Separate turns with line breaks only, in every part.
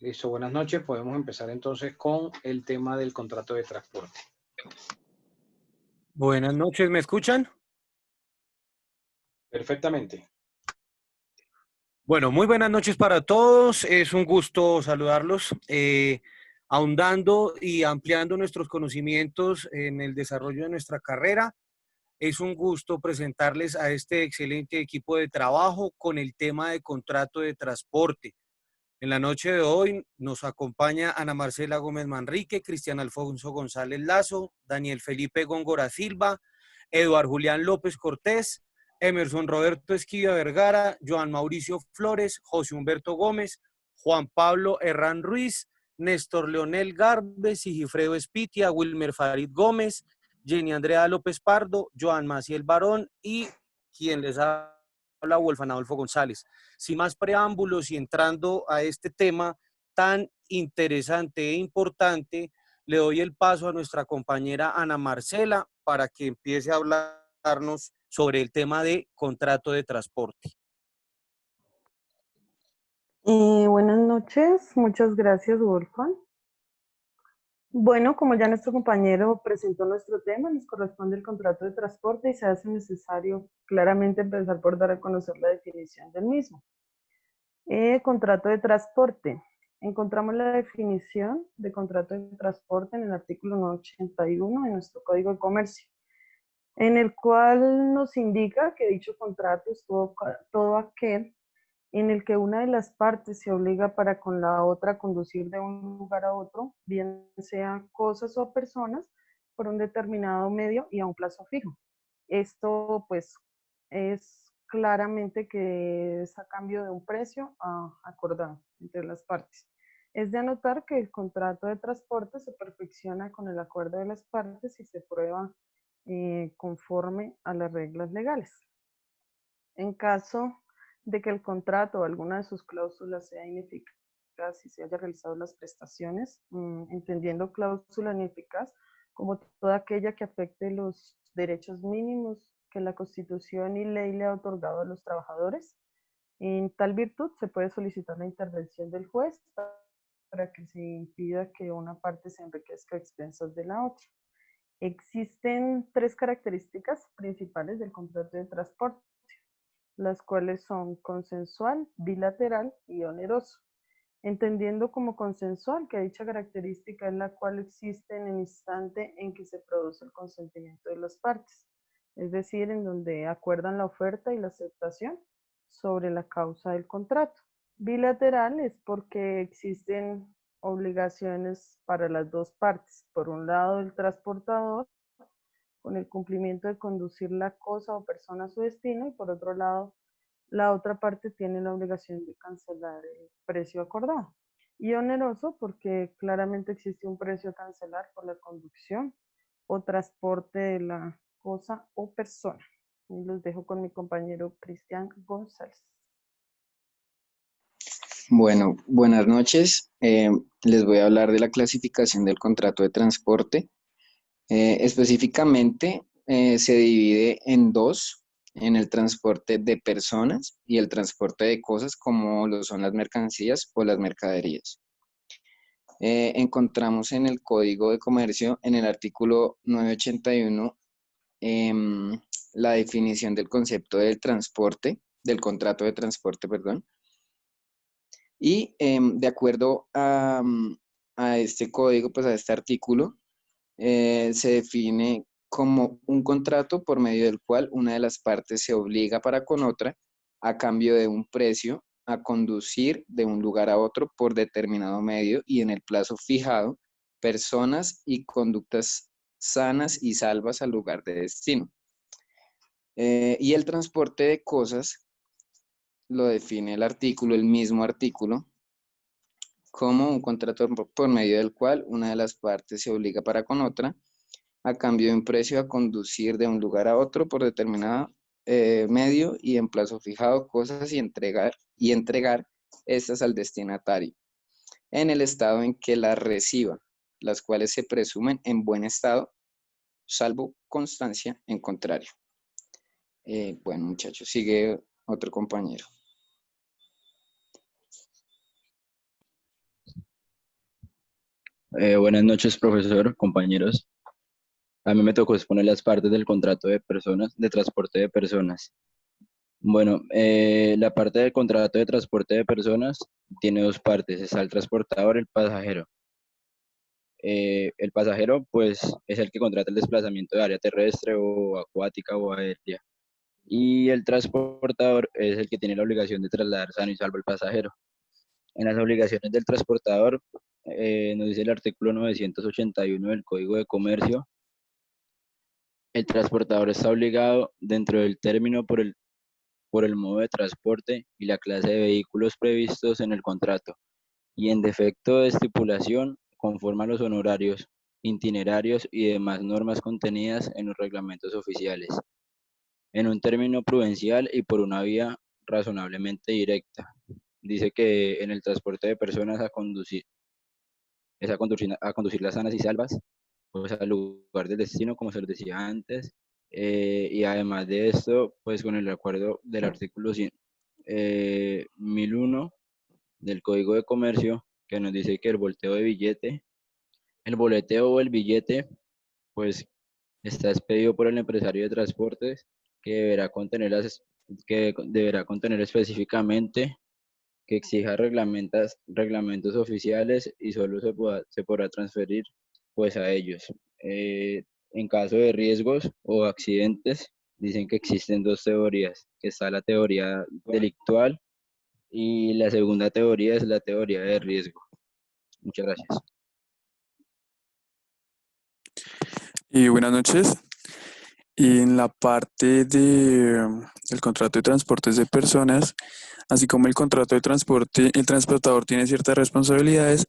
Listo, buenas noches. Podemos empezar entonces con el tema del contrato de transporte.
Buenas noches, ¿me escuchan?
Perfectamente.
Bueno, muy buenas noches para todos. Es un gusto saludarlos. Ahondando y ampliando nuestros conocimientos en el desarrollo de nuestra carrera, es un gusto presentarles a este excelente equipo de trabajo con el tema de contrato de transporte. En la noche de hoy nos acompaña Ana Marcela Gómez Manrique, Cristian Alfonso González Lazo, Daniel Felipe Góngora Silva, Eduard Julián López Cortés, Emerson Roberto Esquivia Vergara, Joan Mauricio Flores, José Humberto Gómez, Juan Pablo Herrán Ruiz, Néstor Leonel Garbes, Sigifredo Espitia, Wilmer Farid Gómez, Jenny Andrea López Pardo, Joan Maciel Barón y quien les habla, Wolfan Adolfo González. Sin más preámbulos y entrando a este tema tan interesante e importante, le doy el paso a nuestra compañera Ana Marcela para que empiece a hablarnos sobre el tema de contrato de transporte.
Buenas noches, muchas gracias, Wolfgang. Bueno, como ya nuestro compañero presentó nuestro tema, nos corresponde el contrato de transporte y se hace necesario claramente empezar por dar a conocer la definición del mismo. Contrato de transporte. Encontramos la definición de contrato de transporte en el artículo 981 de nuestro Código de Comercio, en el cual nos indica que dicho contrato es todo aquel en el que una de las partes se obliga para con la otra a conducir de un lugar a otro, bien sea cosas o personas, por un determinado medio y a un plazo fijo. Esto pues es claramente que es a cambio de un precio acordado entre las partes. Es de anotar que el contrato de transporte se perfecciona con el acuerdo de las partes y se prueba conforme a las reglas legales. En caso de que el contrato o alguna de sus cláusulas sea ineficaz y se haya realizado las prestaciones, entendiendo cláusula ineficaz como toda aquella que afecte los derechos mínimos que la Constitución y ley le ha otorgado a los trabajadores. En tal virtud se puede solicitar la intervención del juez para que se impida que una parte se enriquezca a expensas de la otra. Existen tres características principales del contrato de transporte, las cuales son consensual, bilateral y oneroso, entendiendo como consensual que dicha característica es la cual existe en el instante en que se produce el consentimiento de las partes, es decir, en donde acuerdan la oferta y la aceptación sobre la causa del contrato. Bilateral es porque existen obligaciones para las dos partes, por un lado el transportador con el cumplimiento de conducir la cosa o persona a su destino, y por otro lado, la otra parte tiene la obligación de cancelar el precio acordado. Y oneroso porque claramente existe un precio a cancelar por la conducción o transporte de la cosa o persona. Y los dejo con mi compañero Cristian González.
Bueno, buenas noches. Les voy a hablar de la clasificación del contrato de transporte. Específicamente, se divide en dos, en el transporte de personas y el transporte de cosas como lo son las mercancías o las mercaderías. Encontramos en el Código de Comercio, en el artículo 981, la definición del concepto del transporte, del contrato de transporte, perdón. Y de acuerdo a este código, pues a este artículo, se define como un contrato por medio del cual una de las partes se obliga para con otra a cambio de un precio a conducir de un lugar a otro por determinado medio y en el plazo fijado personas y conductas sanas y salvas al lugar de destino. Y el transporte de cosas lo define el artículo, el mismo artículo, como un contrato por medio del cual una de las partes se obliga para con otra a cambio de un precio a conducir de un lugar a otro por determinado medio y en plazo fijado cosas y entregar estas al destinatario en el estado en que las reciba, las cuales se presumen en buen estado, salvo constancia en contrario. Bueno, muchachos, sigue otro compañero.
Buenas noches, profesor, compañeros. A mí me tocó exponer las partes del contrato de personas, de transporte de personas. Bueno, la parte del contrato de transporte de personas tiene dos partes, está el transportador y el pasajero. El pasajero, pues, es el que contrata el desplazamiento de área terrestre o acuática o aérea. Y el transportador es el que tiene la obligación de trasladar sano y salvo al pasajero. En las obligaciones del transportador, nos dice el artículo 981 del Código de Comercio. El transportador está obligado, dentro del término por el modo de transporte y la clase de vehículos previstos en el contrato, y en defecto de estipulación, conforme a los honorarios, itinerarios y demás normas contenidas en los reglamentos oficiales, en un término prudencial y por una vía razonablemente directa. Dice que en el transporte de personas a conducirlas sanas y salvas, pues al lugar del destino, como se les decía antes, y además de esto, pues con el acuerdo del artículo 1001 del Código de Comercio, que nos dice que el volteo de billete, el boleteo o el billete, pues está expedido por el empresario de transportes, que deberá contener específicamente que exija reglamentos oficiales y solo se podrá transferir pues a ellos. En caso de riesgos o accidentes, dicen que existen dos teorías, que está la teoría delictual y la segunda teoría es la teoría de riesgo. Muchas gracias.
Y buenas noches. Y en la parte del contrato de transportes de personas, así como el contrato de transporte, el transportador tiene ciertas responsabilidades.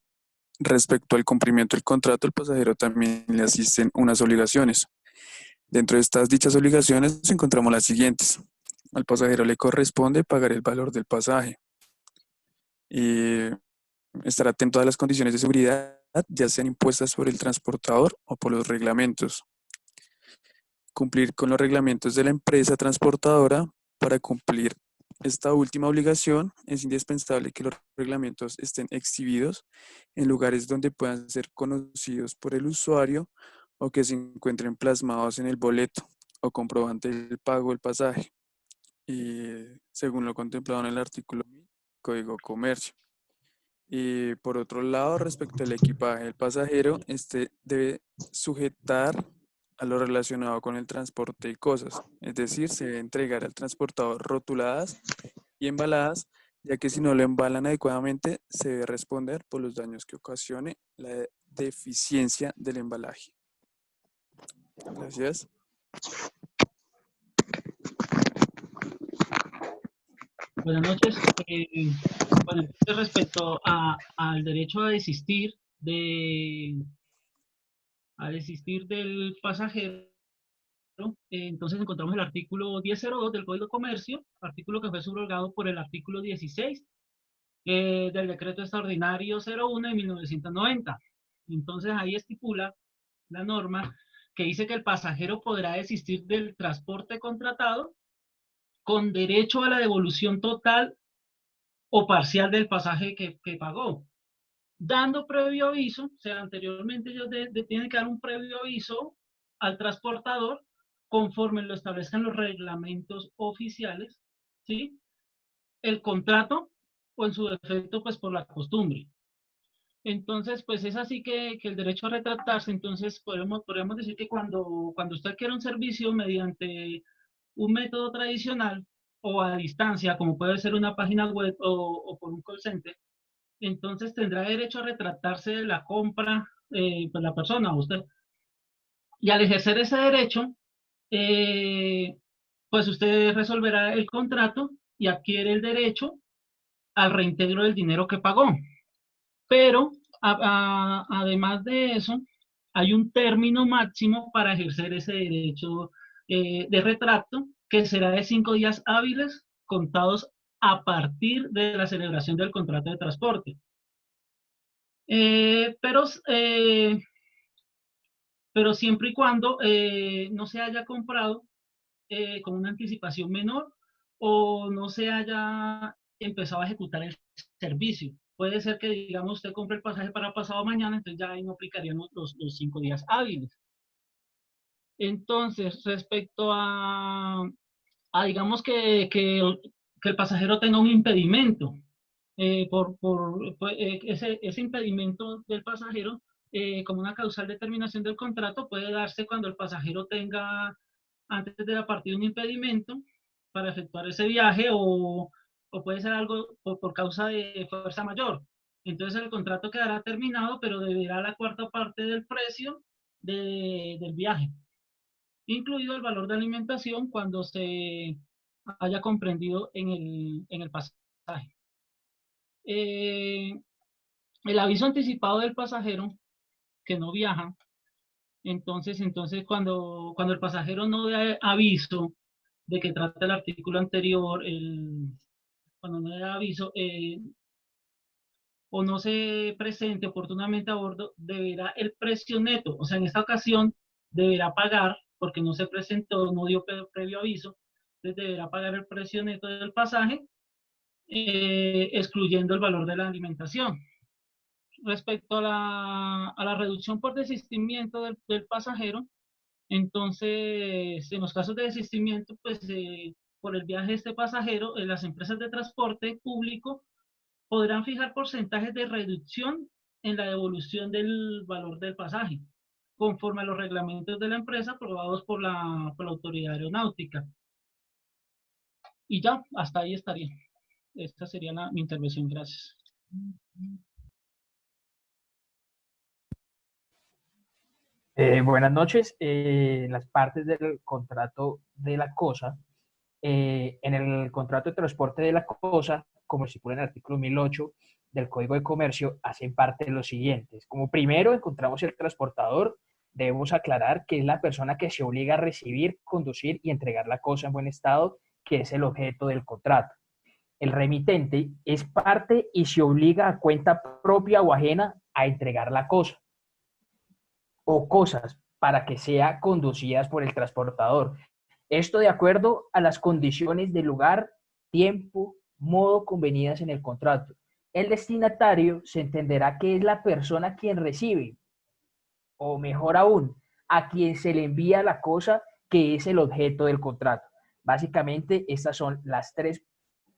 Respecto al cumplimiento del contrato, el pasajero también le asisten unas obligaciones. Dentro de estas dichas obligaciones encontramos las siguientes. Al pasajero le corresponde pagar el valor del pasaje y estar atento a las condiciones de seguridad, ya sean impuestas por el transportador o por los reglamentos. Cumplir con los reglamentos de la empresa transportadora. Para cumplir esta última obligación, es indispensable que los reglamentos estén exhibidos en lugares donde puedan ser conocidos por el usuario o que se encuentren plasmados en el boleto o comprobante del pago del pasaje, y según lo contemplado en el artículo Código Comercio. Y por otro lado, respecto al equipaje del pasajero, este debe sujetar a lo relacionado con el transporte de cosas, es decir, se debe entregar al transportador rotuladas y embaladas, ya que si no lo embalan adecuadamente, se debe responder por los daños que ocasione la deficiencia del embalaje. Gracias.
Buenas noches. Bueno, entonces respecto al derecho a desistir del pasajero, entonces encontramos el artículo 1002 del Código de Comercio, artículo que fue subrogado por el artículo 16 del Decreto Extraordinario 01 de 1990. Entonces ahí estipula la norma que dice que el pasajero podrá desistir del transporte contratado con derecho a la devolución total o parcial del pasaje que pagó, dando previo aviso. O sea, anteriormente ellos tienen que dar un previo aviso al transportador conforme lo establezcan los reglamentos oficiales, ¿sí? El contrato o en su defecto, pues por la costumbre. Entonces, pues es así que el derecho a retractarse, entonces podemos decir que cuando usted quiere un servicio mediante un método tradicional o a distancia, como puede ser una página web o por un call center, entonces tendrá derecho a retractarse de la compra, pues la persona, usted. Y al ejercer ese derecho, eh, pues usted resolverá el contrato y adquiere el derecho al reintegro del dinero que pagó. Pero además de eso, hay un término máximo para ejercer ese derecho de retracto, que será de 5 días hábiles contados a partir de la celebración del contrato de transporte. Eh, pero, eh, pero siempre y cuando no se haya comprado con una anticipación menor o no se haya empezado a ejecutar el servicio. puede ser que, digamos, usted compre el pasaje para pasado mañana, entonces ya ahí no aplicarían los 5 días hábiles. Entonces, respecto digamos que el pasajero tenga un impedimento, ese impedimento del pasajero, como una causal de terminación del contrato, puede darse cuando el pasajero tenga, antes de la partida, un impedimento para efectuar ese viaje o puede ser algo por causa de fuerza mayor. Entonces el contrato quedará terminado, pero deberá la cuarta parte del precio del viaje, incluido el valor de alimentación cuando se haya comprendido en el pasaje. El aviso anticipado del pasajero que no viaja, entonces cuando el pasajero no dé aviso de que trata el artículo anterior, cuando no dé aviso o no se presente oportunamente a bordo, deberá el precio neto, o sea, en esta ocasión deberá pagar, porque no se presentó, no dio previo aviso, entonces deberá pagar el precio neto del pasaje, excluyendo el valor de la alimentación. Respecto a la reducción por desistimiento del pasajero, entonces, en los casos de desistimiento, pues por el viaje de este pasajero, las empresas de transporte público podrán fijar porcentajes de reducción en la devolución del valor del pasaje, conforme a los reglamentos de la empresa aprobados por la autoridad aeronáutica. Y ya, hasta ahí estaría. Esta sería mi intervención. Gracias.
Buenas noches. Las partes del contrato de la cosa. En el contrato de transporte de la cosa, como estipula en el artículo 1008 del Código de Comercio, hacen parte de los siguientes. Como primero encontramos el transportador, debemos aclarar que es la persona que se obliga a recibir, conducir y entregar la cosa en buen estado, que es el objeto del contrato. El remitente es parte y se obliga a cuenta propia o ajena a entregar la cosa o cosas para que sea conducidas por el transportador. Esto de acuerdo a las condiciones de lugar, tiempo, modo convenidas en el contrato. El destinatario se entenderá que es la persona quien recibe, o mejor aún, a quien se le envía la cosa que es el objeto del contrato. Básicamente, estas son las tres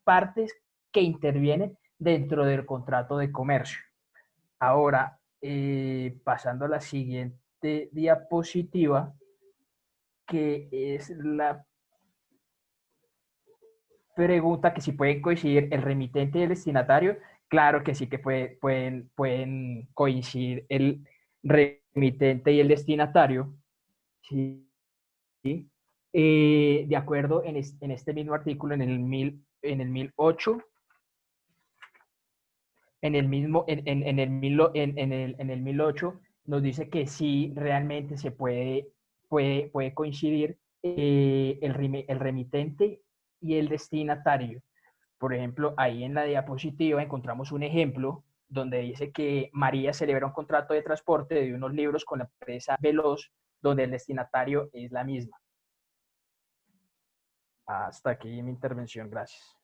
partes que intervienen dentro del contrato de comercio. Ahora, pasando a la siguiente diapositiva, que es la pregunta que si pueden coincidir el remitente y el destinatario. Claro que sí que pueden coincidir el remitente y el destinatario. ¿Sí? De acuerdo en este mismo artículo, en el 1008, en el 1008 nos dice que sí realmente se puede coincidir el remitente y el destinatario. Por ejemplo, ahí en la diapositiva encontramos un ejemplo donde dice que María celebra un contrato de transporte de unos libros con la empresa Veloz, donde el destinatario es la misma. Hasta aquí mi intervención, gracias.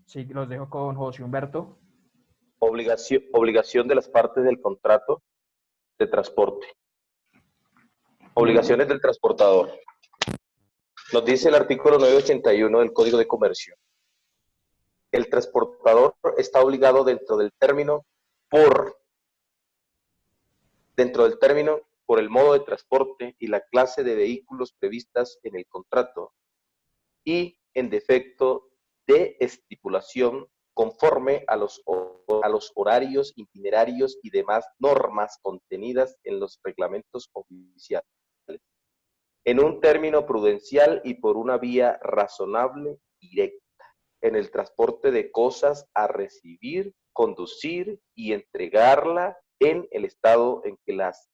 Sí, los dejo con José Humberto.
Obligación de las partes del contrato de transporte. Obligaciones del transportador. Nos dice el artículo 981 del Código de Comercio. El transportador está obligado dentro del término por el modo de transporte y la clase de vehículos previstas en el contrato y en defecto de estipulación conforme a los horarios, itinerarios y demás normas contenidas en los reglamentos oficiales, en un término prudencial y por una vía razonable directa, en el transporte de cosas a recibir, conducir y entregarla en el estado en que las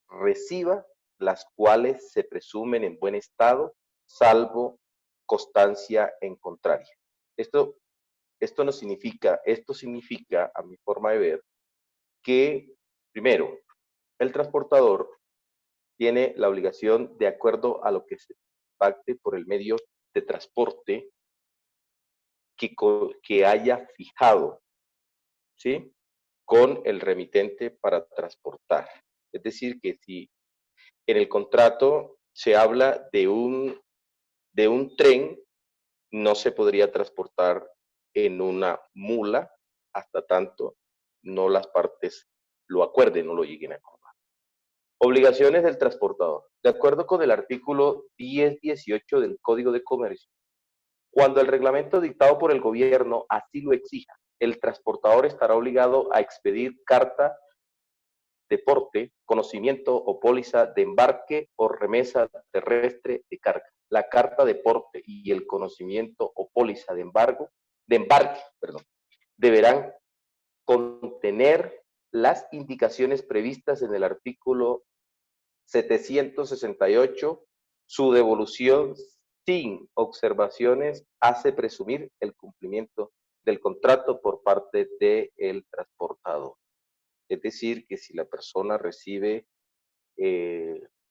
reciba, las cuales se presumen en buen estado, salvo constancia en contrario. Esto significa, a mi forma de ver, que, primero, el transportador tiene la obligación, de acuerdo a lo que se pacte por el medio de transporte, que haya fijado, ¿sí?, con el remitente para transportar. Es decir, que si en el contrato se habla de un tren, no se podría transportar en una mula hasta tanto no las partes lo acuerden o lo lleguen a acordar. Obligaciones del transportador. De acuerdo con el artículo 10.18 del Código de Comercio, cuando el reglamento dictado por el gobierno así lo exija, el transportador estará obligado a expedir carta de porte, conocimiento o póliza de embarque o remesa terrestre de carga. La carta de porte y el conocimiento o póliza de embarque, deberán contener las indicaciones previstas en el artículo 768. Su devolución sin observaciones hace presumir el cumplimiento del contrato por parte del transportador. Es decir, que si la persona recibe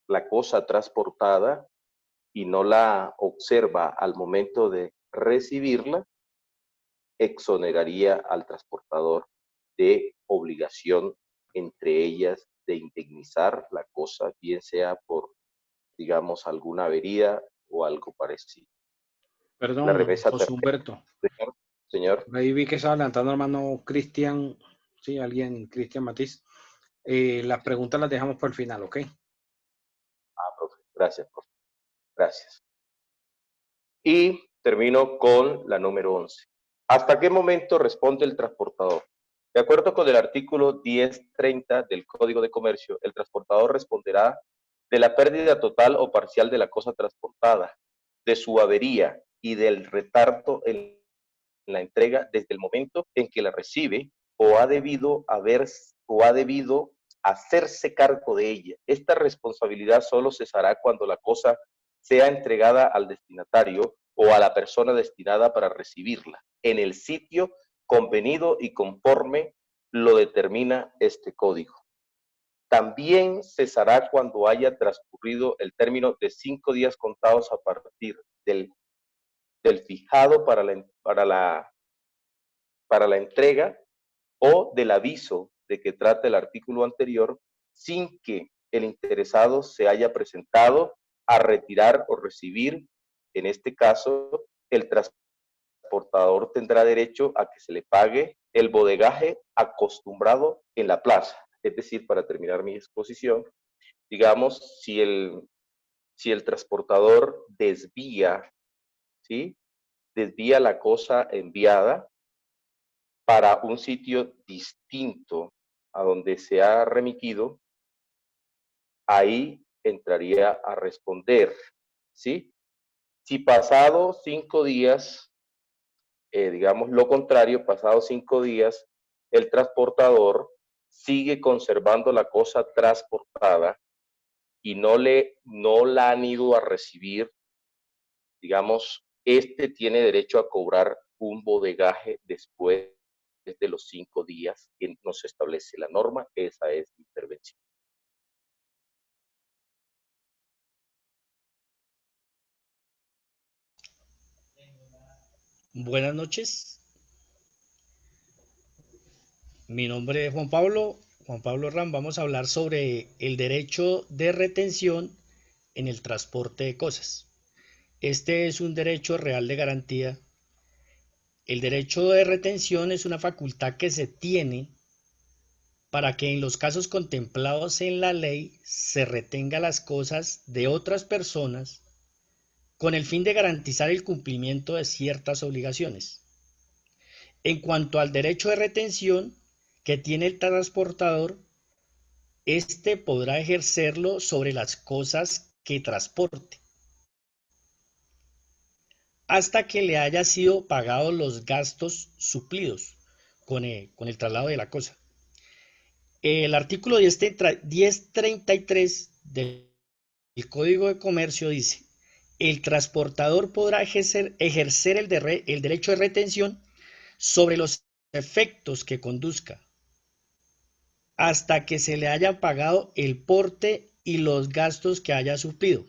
la cosa transportada y no la observa al momento de recibirla, exoneraría al transportador de obligación, entre ellas de indemnizar la cosa, bien sea por, digamos, alguna avería o algo parecido. La
Perdón,
remesa
José
terrestre.
Humberto.
Señor.
Ahí vi que estaba levantando hermano Cristian, sí, alguien, Cristian Matiz. Las preguntas las dejamos para el final, ¿ok?
Profe. Gracias, profe. Gracias. Y termino con la número 11. ¿Hasta qué momento responde el transportador? De acuerdo con el artículo 10.30 del Código de Comercio, el transportador responderá de la pérdida total o parcial de la cosa transportada, de su avería y del retardo en la entrega desde el momento en que la recibe o ha debido hacerse cargo de ella. Esta responsabilidad solo cesará cuando la cosa sea entregada al destinatario o a la persona destinada para recibirla, en el sitio convenido y conforme lo determina este código. También cesará cuando haya transcurrido el término de 5 días contados a partir del fijado para la entrega o del aviso de que trata el artículo anterior, sin que el interesado se haya presentado a retirar o recibir. En este caso, el transportador tendrá derecho a que se le pague el bodegaje acostumbrado en la plaza. Es decir, para terminar mi exposición, digamos, si el transportador desvía, ¿sí?, desvía la cosa enviada para un sitio distinto a donde se ha remitido, ahí entraría a responder, ¿sí? Si pasado 5 días, digamos lo contrario, pasado 5 días, el transportador sigue conservando la cosa transportada y no la han ido a recibir, digamos, tiene derecho a cobrar un bodegaje después de los 5 días que nos establece la norma. Esa es mi intervención.
Buenas noches. Mi nombre es Juan Pablo Ram. Vamos a hablar sobre el derecho de retención en el transporte de cosas. Este es un derecho real de garantía. El derecho de retención es una facultad que se tiene para que en los casos contemplados en la ley se retenga las cosas de otras personas con el fin de garantizar el cumplimiento de ciertas obligaciones. En cuanto al derecho de retención que tiene el transportador, este podrá ejercerlo sobre las cosas que transporte, hasta que le haya sido pagados los gastos suplidos con el traslado de la cosa. El artículo 1033 del Código de Comercio dice: el transportador podrá ejercer el derecho de retención sobre los efectos que conduzca, hasta que se le haya pagado el porte y los gastos que haya suplido.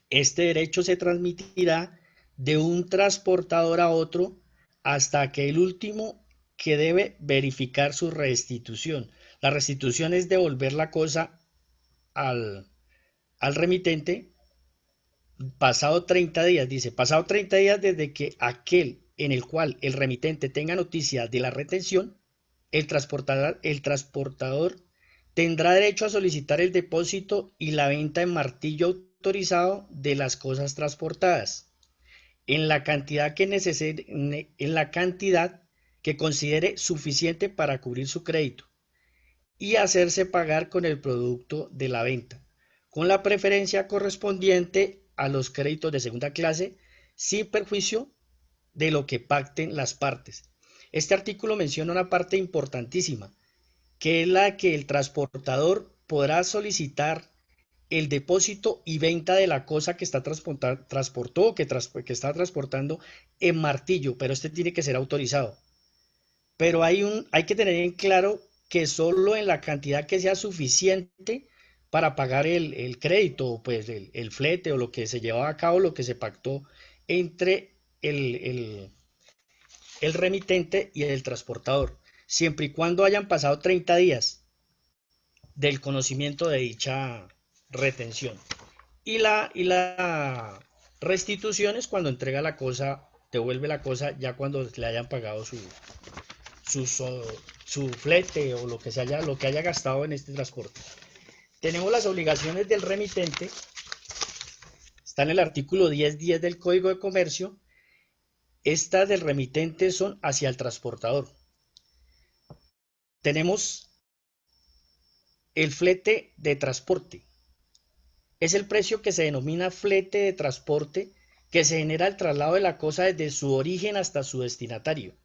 Este derecho se transmitirá de un transportador a otro hasta aquel último que debe verificar su restitución. La restitución es devolver la cosa al remitente pasado 30 días, dice, pasado 30 días desde que aquel en el cual el remitente tenga noticia de la retención, el transportador tendrá derecho a solicitar el depósito y la venta en martillo autorizado de las cosas transportadas, en la cantidad que considere suficiente para cubrir su crédito y hacerse pagar con el producto de la venta, con la preferencia correspondiente a los créditos de segunda clase, sin perjuicio de lo que pacten las partes. Este artículo menciona una parte importantísima, que es la que el transportador podrá solicitar el depósito y venta de la cosa que está que está transportando en martillo, pero este tiene que ser autorizado. Pero hay que tener en claro que solo en la cantidad que sea suficiente para pagar el crédito, pues el flete o lo que se llevaba a cabo, lo que se pactó entre el remitente y el transportador, siempre y cuando hayan pasado 30 días del conocimiento de dicha retención. Y la restitución es cuando entrega la cosa, devuelve la cosa ya cuando le hayan pagado su flete o lo que haya gastado en este transporte. Tenemos las obligaciones del remitente, está en el artículo 10.10 del Código de Comercio. Estas del remitente son hacia el transportador. Tenemos el flete de transporte. Es el precio que se denomina flete de transporte que se genera al traslado de la cosa desde su origen hasta su destinatario.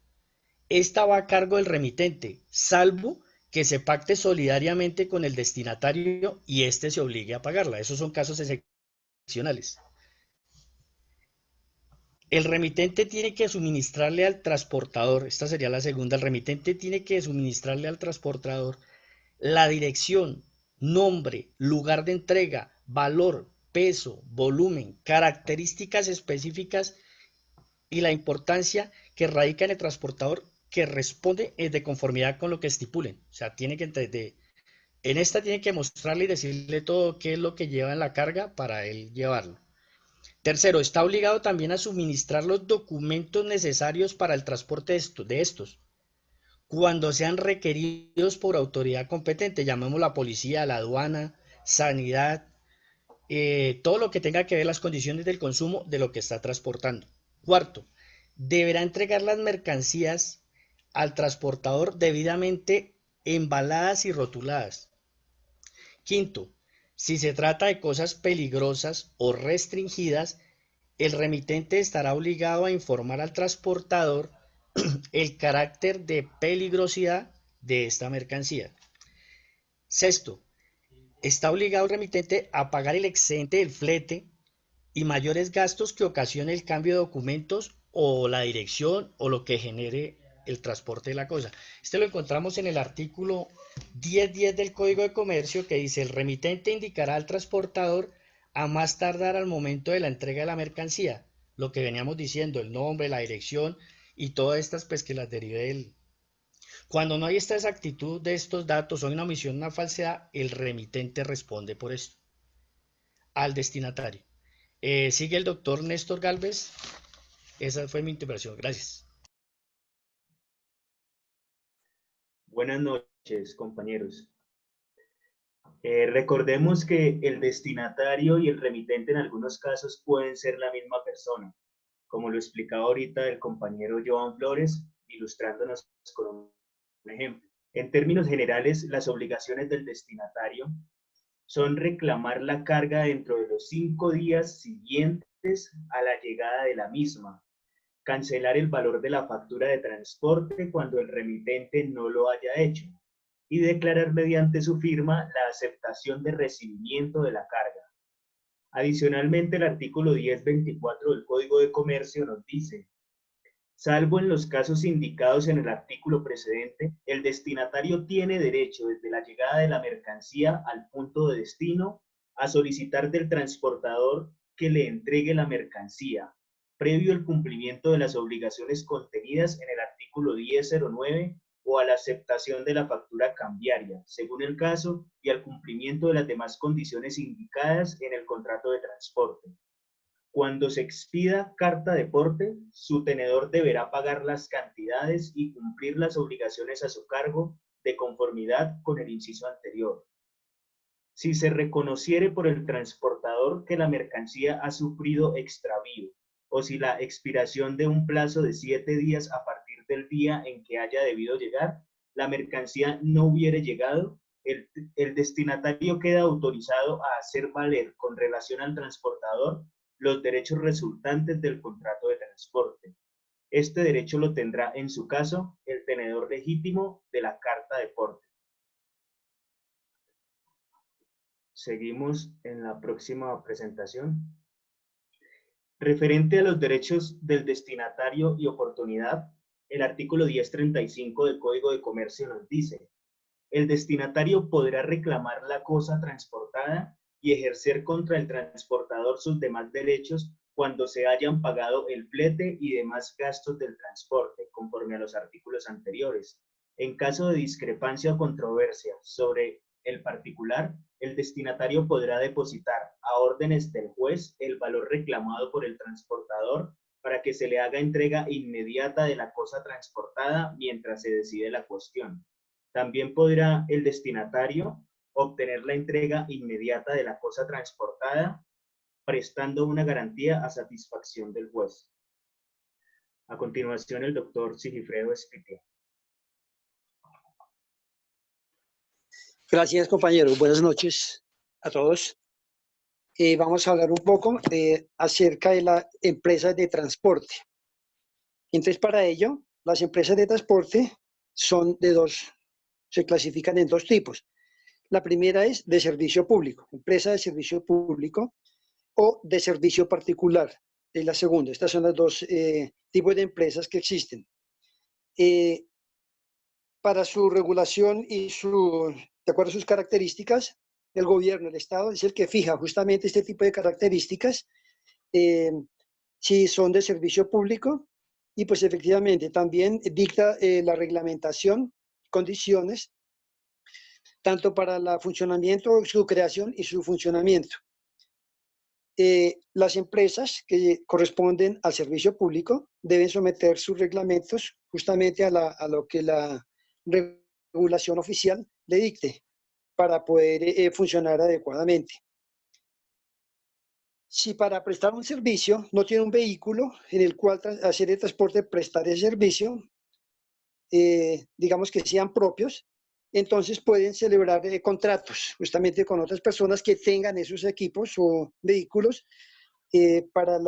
Esta va a cargo del remitente, salvo que se pacte solidariamente con el destinatario y éste se obligue a pagarla. Esos son casos excepcionales. El remitente tiene que suministrarle al transportador, esta sería la segunda, el remitente tiene que suministrarle al transportador la dirección, nombre, lugar de entrega, valor, peso, volumen, características específicas y la importancia que radica en el transportador que responde de conformidad con lo que estipulen. O sea, tiene que en esta tiene que mostrarle y decirle todo qué es lo que lleva en la carga para él llevarlo. Tercero, está obligado también a suministrar los documentos necesarios para el transporte de estos, cuando sean requeridos por autoridad competente, llamemos la policía, la aduana, sanidad, todo lo que tenga que ver las condiciones del consumo de lo que está transportando. Cuarto, deberá entregar las mercancías al transportador debidamente embaladas y rotuladas. Quinto, si se trata de cosas peligrosas o restringidas, el remitente estará obligado a informar al transportador el carácter de peligrosidad de esta mercancía. Sexto, está obligado el remitente a pagar el excedente del flete y mayores gastos que ocasione el cambio de documentos o la dirección o lo que genere el transporte de la cosa. Este lo encontramos en el artículo 10.10 del Código de Comercio, que dice: el remitente indicará al transportador a más tardar al momento de la entrega de la mercancía, lo que veníamos diciendo, el nombre, la dirección y todas estas pues que las derive del... Cuando no hay esta exactitud de estos datos o hay una omisión, una falsedad, el remitente responde por esto al destinatario. Sigue el doctor Néstor Galvez. Esa fue mi intervención. Gracias.
Buenas noches, compañeros. Recordemos que el destinatario y el remitente en algunos casos pueden ser la misma persona, como lo explicaba ahorita el compañero Joan Flores, ilustrándonos con un ejemplo. En términos generales, las obligaciones del destinatario son reclamar la carga dentro de los 5 días siguientes a la llegada de la misma, cancelar el valor de la factura de transporte cuando el remitente no lo haya hecho, y declarar mediante su firma la aceptación de recibimiento de la carga. Adicionalmente, el artículo 10.24 del Código de Comercio nos dice: salvo en los casos indicados en el artículo precedente, el destinatario tiene derecho desde la llegada de la mercancía al punto de destino a solicitar del transportador que le entregue la mercancía, previo al cumplimiento de las obligaciones contenidas en el artículo 1009 o a la aceptación de la factura cambiaria, según el caso, y al cumplimiento de las demás condiciones indicadas en el contrato de transporte. Cuando se expida carta de porte, su tenedor deberá pagar las cantidades y cumplir las obligaciones a su cargo de conformidad con el inciso anterior. Si se reconociere por el transportador que la mercancía ha sufrido extravío, o si la expiración de un plazo de 7 días a partir del día en que haya debido llegar, la mercancía no hubiere llegado, el destinatario queda autorizado a hacer valer con relación al transportador los derechos resultantes del contrato de transporte. Este derecho lo tendrá, en su caso, el tenedor legítimo de la carta de porte. Seguimos en la próxima presentación. Referente a los derechos del destinatario y oportunidad, el artículo 1035 del Código de Comercio nos dice: el destinatario podrá reclamar la cosa transportada y ejercer contra el transportador sus demás derechos cuando se hayan pagado el flete y demás gastos del transporte, conforme a los artículos anteriores. En caso de discrepancia o controversia sobre el particular, el destinatario podrá depositar a órdenes del juez el valor reclamado por el transportador para que se le haga entrega inmediata de la cosa transportada mientras se decide la cuestión. También podrá el destinatario obtener la entrega inmediata de la cosa transportada, prestando una garantía a satisfacción del juez. A continuación, el doctor Sigifredo Espitia.
Gracias, compañeros. Buenas noches a todos. Vamos a hablar un poco acerca de las empresas de transporte. Entonces, para ello, las empresas de transporte son de dos, se clasifican en dos tipos. La primera es de servicio público, empresa de servicio público, o de servicio particular, es la segunda. Estas son los dos tipos de empresas que existen. Para su regulación y de acuerdo a sus características, el gobierno, el Estado, es el que fija justamente este tipo de características, si son de servicio público, y pues efectivamente también dicta la reglamentación, condiciones, tanto para el funcionamiento, su creación y su funcionamiento. Las empresas que corresponden al servicio público deben someter sus reglamentos justamente a lo que la regulación oficial le dicte para poder funcionar adecuadamente. Si para prestar un servicio no tiene un vehículo en el cual hacer el transporte, prestar el servicio, digamos que sean propios, entonces pueden celebrar contratos justamente con otras personas que tengan esos equipos o vehículos para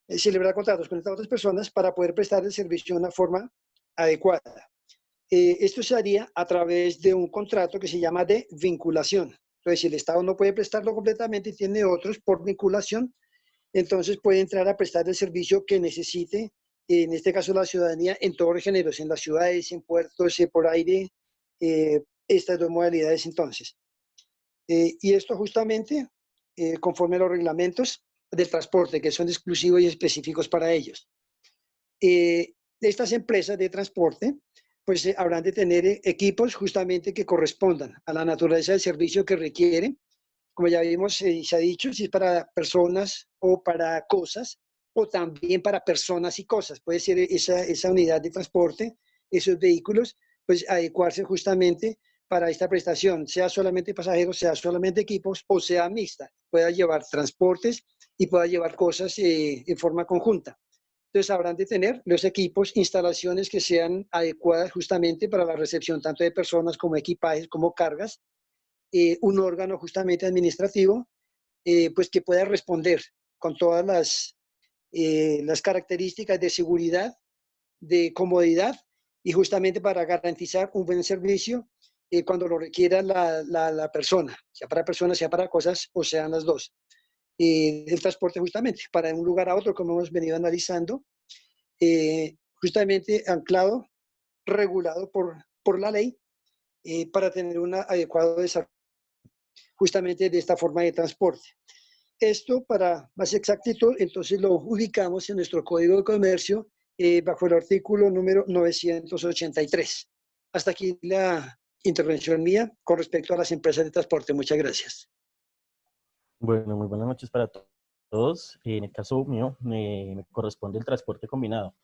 celebrar contratos con estas otras personas para poder prestar el servicio de una forma adecuada. Esto se haría a través de un contrato que se llama de vinculación. Entonces, si el Estado no puede prestarlo completamente y tiene otros por vinculación, entonces puede entrar a prestar el servicio que necesite, en este caso la ciudadanía, en todos los géneros, en las ciudades, en puertos, por aire, estas dos modalidades entonces. Y esto justamente conforme a los reglamentos del transporte, que son exclusivos y específicos para ellos. Estas empresas de transporte pues habrán de tener equipos justamente que correspondan a la naturaleza del servicio que requieren. Como ya vimos y se ha dicho, si es para personas o para cosas, o también para personas y cosas. Puede ser esa unidad de transporte, esos vehículos, pues adecuarse justamente para esta prestación, sea solamente pasajeros, sea solamente equipos o sea mixta, pueda llevar transportes y pueda llevar cosas en forma conjunta. Entonces habrán de tener los equipos, instalaciones que sean adecuadas justamente para la recepción tanto de personas como equipajes, como cargas, un órgano justamente administrativo, pues que pueda responder con todas las características de seguridad, de comodidad y justamente para garantizar un buen servicio cuando lo requiera la persona, sea para personas, sea para cosas o sean las dos. El transporte justamente para un lugar a otro, como hemos venido analizando, justamente anclado, regulado por la ley para tener un adecuado desarrollo justamente de esta forma de transporte. Esto, para más exactitud, entonces lo ubicamos en nuestro Código de Comercio bajo el artículo número 983. Hasta aquí la intervención mía con respecto a las empresas de transporte. Muchas gracias.
Bueno, muy buenas noches para todos. En el caso mío, me corresponde el transporte combinado.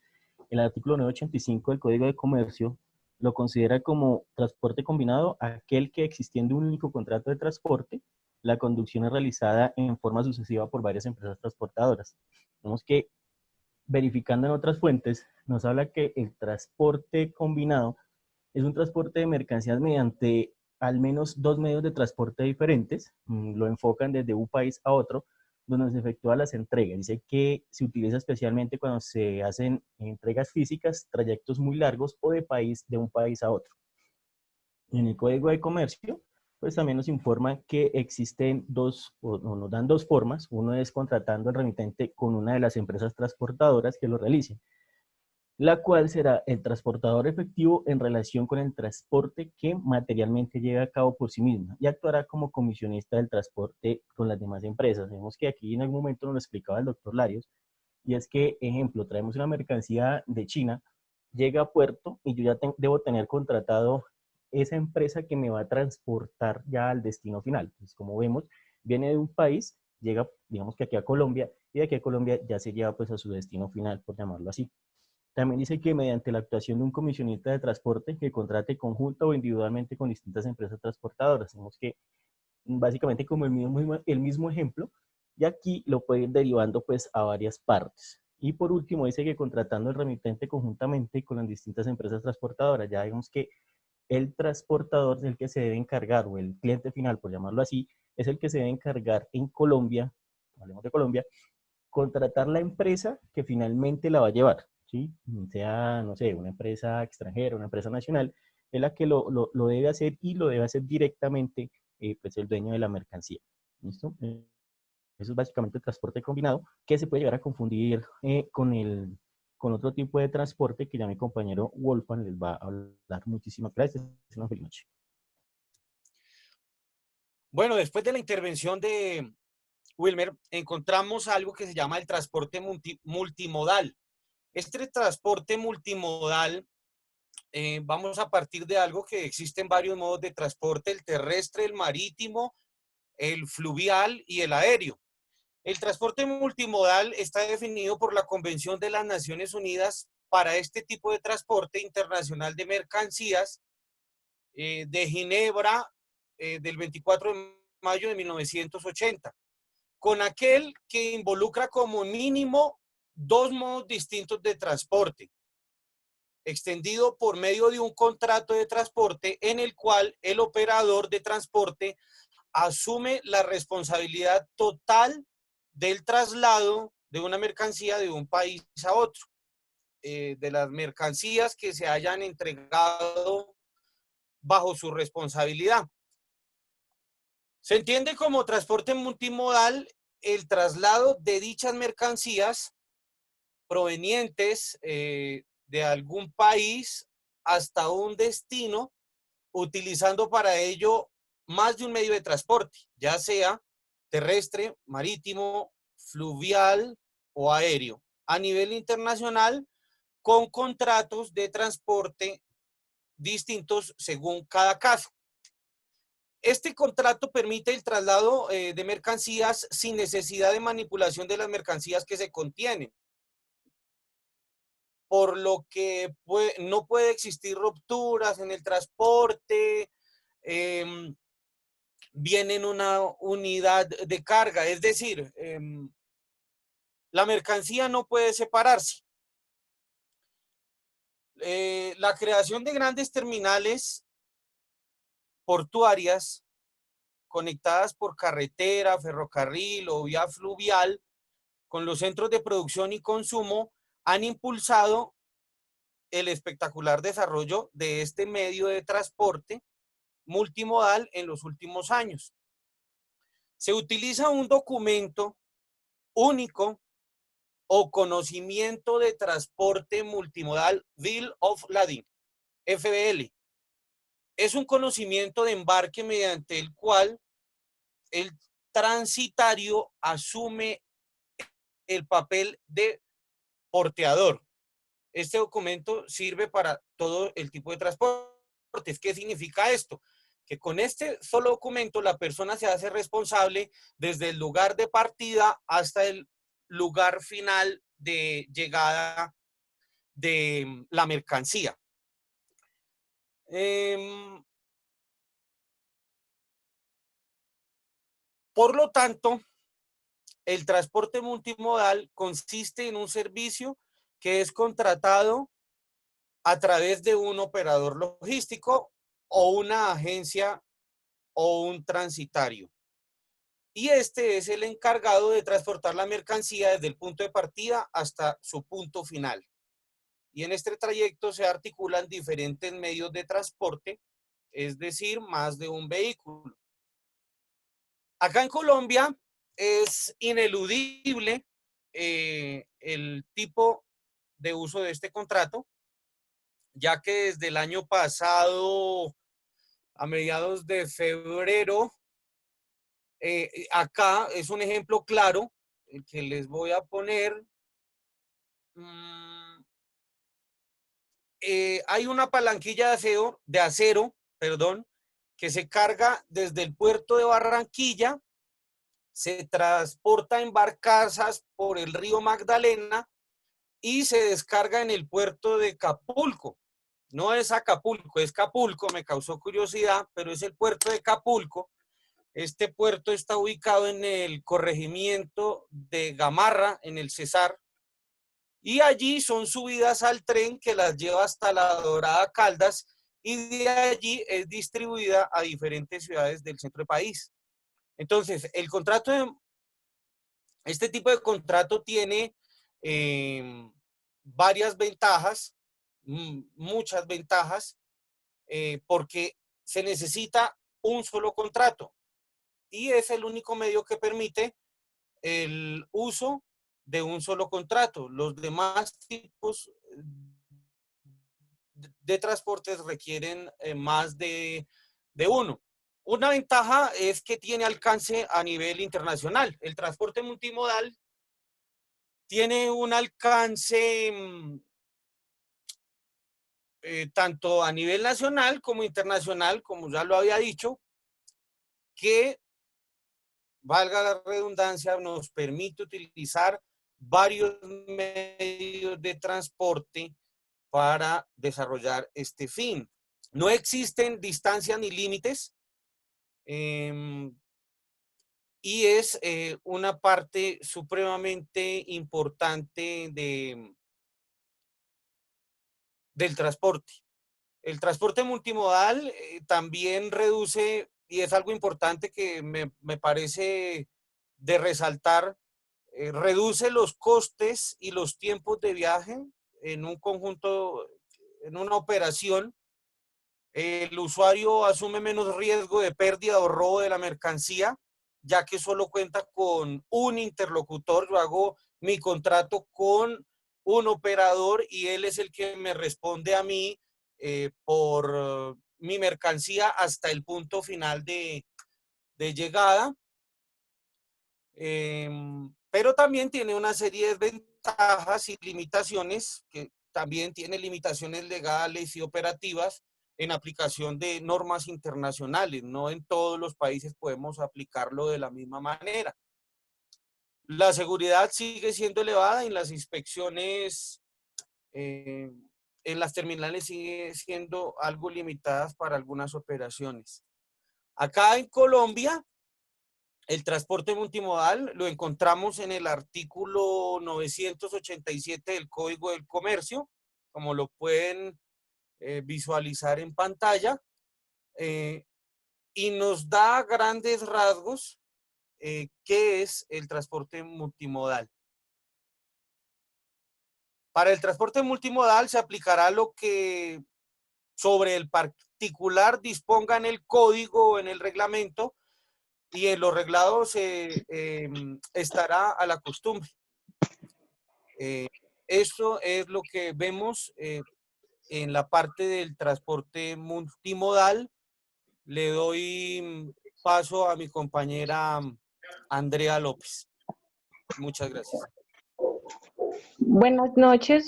El artículo 985 del Código de Comercio lo considera como transporte combinado aquel que, existiendo un único contrato de transporte, la conducción es realizada en forma sucesiva por varias empresas transportadoras. Vemos que, verificando en otras fuentes, nos habla que el transporte combinado es un transporte de mercancías mediante al menos dos medios de transporte diferentes. Lo enfocan desde un país a otro, donde se efectúan las entregas. Dice que se utiliza especialmente cuando se hacen entregas físicas, trayectos muy largos o de un país a otro. En el Código de Comercio, pues también nos informan que existen o nos dan dos formas. Uno es contratando al remitente con una de las empresas transportadoras que lo realicen, la cual será el transportador efectivo en relación con el transporte que materialmente lleve a cabo por sí misma y actuará como comisionista del transporte con las demás empresas. Vemos que aquí en algún momento nos lo explicaba el doctor Larios, y es que, ejemplo, traemos una mercancía de China, llega a puerto y yo ya debo tener contratado esa empresa que me va a transportar ya al destino final. Entonces, como vemos, viene de un país, llega, digamos que aquí a Colombia, y de aquí a Colombia ya se lleva pues a su destino final, por llamarlo así. También dice que mediante la actuación de un comisionista de transporte que contrate conjunta o individualmente con distintas empresas transportadoras. Vemos que básicamente como el mismo ejemplo, y aquí lo puede ir derivando pues a varias partes. Y por último dice que contratando el remitente conjuntamente con las distintas empresas transportadoras. Ya vemos que el transportador es el que se debe encargar, o el cliente final, por llamarlo así, es el que se debe encargar en Colombia, hablemos de Colombia, contratar la empresa que finalmente la va a llevar, ¿sí? Sea, no sé, una empresa extranjera, una empresa nacional, es la que lo debe hacer, y lo debe hacer directamente pues el dueño de la mercancía. ¿Listo? Eso es básicamente el transporte combinado, que se puede llegar a confundir con otro tipo de transporte que ya mi compañero Wolfgang les va a hablar. Muchísimas gracias. Una feliz noche.
Bueno, después de la intervención de Wilmer, encontramos algo que se llama el transporte multimodal. Este transporte multimodal, vamos a partir de algo que existen varios modos de transporte: el terrestre, el marítimo, el fluvial y el aéreo. El transporte multimodal está definido por la Convención de las Naciones Unidas para este tipo de transporte internacional de mercancías de Ginebra del 24 de mayo de 1980, con aquel que involucra como mínimo dos modos distintos de transporte, extendido por medio de un contrato de transporte en el cual el operador de transporte asume la responsabilidad total del traslado de una mercancía de un país a otro, de las mercancías que se hayan entregado bajo su responsabilidad. Se entiende como transporte multimodal el traslado de dichas mercancías provenientes de algún país hasta un destino, utilizando para ello más de un medio de transporte, ya sea terrestre, marítimo, fluvial o aéreo, a nivel internacional, con contratos de transporte distintos según cada caso. Este contrato permite el traslado de mercancías sin necesidad de manipulación de las mercancías que se contienen, por lo que no puede existir rupturas en el transporte. Viene en una unidad de carga, es decir, la mercancía no puede separarse. La creación de grandes terminales portuarias conectadas por carretera, ferrocarril o vía fluvial con los centros de producción y consumo han impulsado el espectacular desarrollo de este medio de transporte multimodal en los últimos años. Se utiliza un documento único o conocimiento de transporte multimodal, Bill of Lading, FBL. Es un conocimiento de embarque mediante el cual el transitario asume el papel de porteador. Este documento sirve para todo el tipo de transportes. ¿Qué significa esto? Que con este solo documento la persona se hace responsable desde el lugar de partida hasta el lugar final de llegada de la mercancía. Por lo tanto, el transporte multimodal consiste en un servicio que es contratado a través de un operador logístico o una agencia o un transitario. Y este es el encargado de transportar la mercancía desde el punto de partida hasta su punto final. Y en este trayecto se articulan diferentes medios de transporte, es decir, más de un vehículo. Acá en Colombia es ineludible el tipo de uso de este contrato, ya que desde el año pasado, a mediados de febrero, acá es un ejemplo claro que les voy a poner. Hay una palanquilla de acero, que se carga desde el puerto de Barranquilla, se transporta en barcazas por el río Magdalena y se descarga en el puerto de Capulco. No es Acapulco, es Capulco, me causó curiosidad, pero es el puerto de Capulco. Este puerto está ubicado en el corregimiento de Gamarra, en el Cesar, y allí son subidas al tren que las lleva hasta La Dorada, Caldas, y de allí es distribuida a diferentes ciudades del centro del país. Entonces, este tipo de contrato tiene varias ventajas, muchas ventajas, porque se necesita un solo contrato y es el único medio que permite el uso de un solo contrato. Los demás tipos de transportes requieren más de uno. Una ventaja es que tiene alcance a nivel internacional. El transporte multimodal tiene un alcance tanto a nivel nacional como internacional, como ya lo había dicho, que, valga la redundancia, nos permite utilizar varios medios de transporte para desarrollar este fin. No existen distancias ni límites y es una parte supremamente importante del transporte. El transporte multimodal también reduce, y es algo importante que me parece de resaltar, reduce los costes y los tiempos de viaje en un conjunto, en una operación. El usuario asume menos riesgo de pérdida o robo de la mercancía, ya que solo cuenta con un interlocutor. Yo hago mi contrato con un operador y él es el que me responde a mí por mi mercancía hasta el punto final de llegada. Pero también tiene una serie de ventajas y limitaciones, que también tiene limitaciones legales y operativas en aplicación de normas internacionales. No en todos los países podemos aplicarlo de la misma manera. La seguridad sigue siendo elevada y las inspecciones en las terminales sigue siendo algo limitadas para algunas operaciones. Acá en Colombia, el transporte multimodal lo encontramos en el artículo 987 del Código del Comercio, como lo pueden visualizar en pantalla, y nos da grandes rasgos qué es el transporte multimodal. Para el transporte multimodal se aplicará lo que sobre el particular disponga en el código o en el reglamento, y en los reglados estará a la costumbre. Eso es lo que vemos en la parte del transporte multimodal. Le doy paso a mi compañera Andrea López. Muchas gracias.
Buenas noches.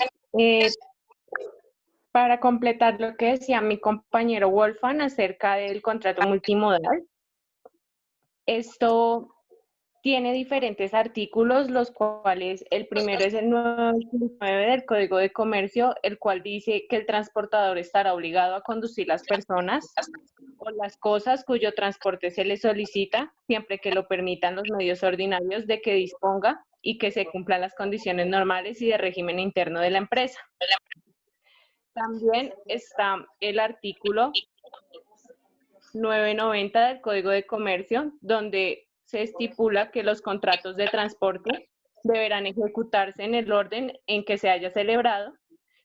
Para completar lo que decía mi compañero Wolfgang acerca del contrato multimodal, esto tiene diferentes artículos, los cuales el primero es el 9 del Código de Comercio, el cual dice que el transportador estará obligado a conducir las personas o las cosas cuyo transporte se le solicita, siempre que lo permitan los medios ordinarios de que disponga y que se cumplan las condiciones normales y de régimen interno de la empresa. También está el artículo 990 del Código de Comercio, donde se estipula que los contratos de transporte deberán ejecutarse en el orden en que se haya celebrado.